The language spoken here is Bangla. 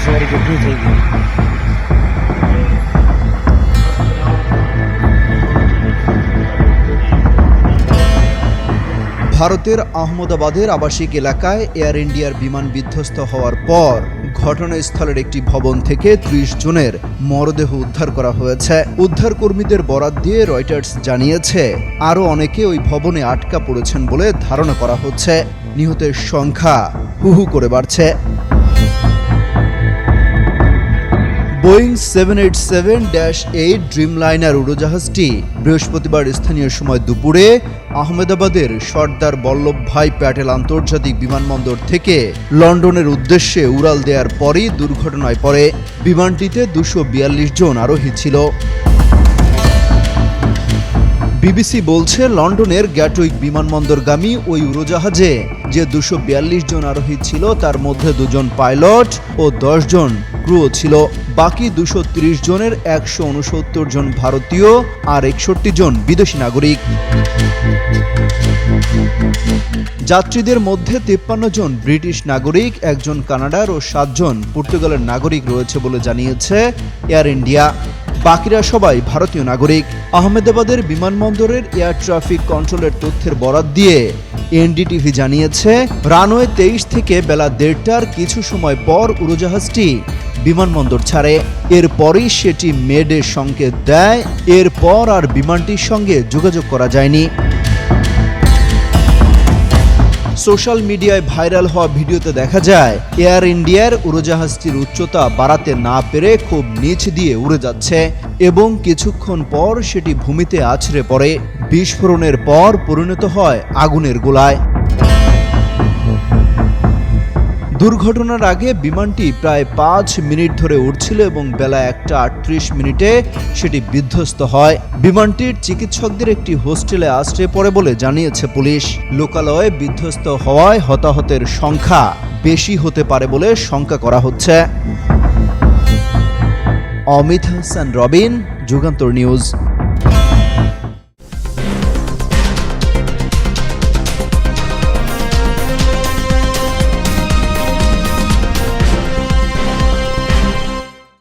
सवारी कितनी थी? ভারতের আহমেদাবাদের আবাসিক এলাকায় এয়ার ইন্ডিয়ার বিমান বিধ্বস্ত হওয়ার পর ঘটনাস্থলের একটি ভবন থেকে ৩০ জনের মরদেহ উদ্ধার করা হয়েছে। উদ্ধার কর্মীদের বরাত দিয়ে রয়টার্স জানিয়েছে আরও অনেকে ওই ভবনে আটকা পড়েছেন বলে ধারণা করা হচ্ছে। নিহতের সংখ্যা হু হু করে বাড়ছে। বোয়িং 787-8 ড্রিমলাইনার উড়োজাহাজটি বৃহস্পতিবার স্থানীয় সময় দুপুরে আহমেদাবাদের সর্দার বল্লভভাই প্যাটেল আন্তর্জাতিক বিমানবন্দর থেকে লন্ডনের উদ্দেশ্যে উড়াল দেওয়ার পরই দুর্ঘটনায় পড়ে। বিমানটিতে 242 জন আরোহী ছিল। বিবিসি বলছে, লন্ডনের গ্যাটউইক বিমানবন্দরগামী ওই উড়োজাহাজে যে 242 জন আরোহী ছিল তার মধ্যে 2 জন পাইলট ও 10 জন ক্রুও ছিল। বাকি 230 জনের 169 জন ভারতীয় আর 61 জন বিদেশি নাগরিক। যাত্রীদের মধ্যে 53 জন ব্রিটিশ নাগরিক, 1 জন কানাডার ও 7 জন পর্তুগালের নাগরিক রয়েছে বলে জানিয়েছে এয়ার ইন্ডিয়া। বাকিরা সবাই ভারতীয় নাগরিক। আহমেদাবাদের বিমানবন্দরের এয়ার ট্রাফিক কন্ট্রোলের তথ্যের বরাত দিয়ে এনডিটিভি জানিয়েছে, রানওয়ে 23 থেকে বেলা 1:30টার কিছু সময় পর উড়োজাহাজটি বিমানবন্দর ছাড়ে। এরপরই সেটি মেডে সংকেত দেয়। এরপর আর বিমানটির সঙ্গে যোগাযোগ করা যায়নি। সোশ্যাল মিডিয়ায় ভাইরাল হওয়া ভিডিওতে দেখা যায় এয়ার ইন্ডিয়ার উড়োজাহাজটির উচ্চতা বাড়াতে না পেরে খুব নিচ দিয়ে উড়ে যাচ্ছে এবং কিছুক্ষণ পর সেটি ভূমিতে আছড়ে পড়ে। বিস্ফোরণের পর পরিণত হয় আগুনের গোলায়। দুর্ঘটনার আগে বিমানটি প্রায় 5 মিনিট ধরে উড়ছিল এবং বেলা 1:38 সেটি বিধ্বস্ত হয়। বিমানটির চিকিৎসকদের একটি হোস্টেলে আশ্রয় পড়ে বলে জানিয়েছে পুলিশ। লোকালয়ে বিধ্বস্ত হওয়ায় হতাহতের সংখ্যা বেশি হতে পারে বলে শঙ্কা করা হচ্ছে। অমিত হাসান রবিন, যুগান্তর নিউজ।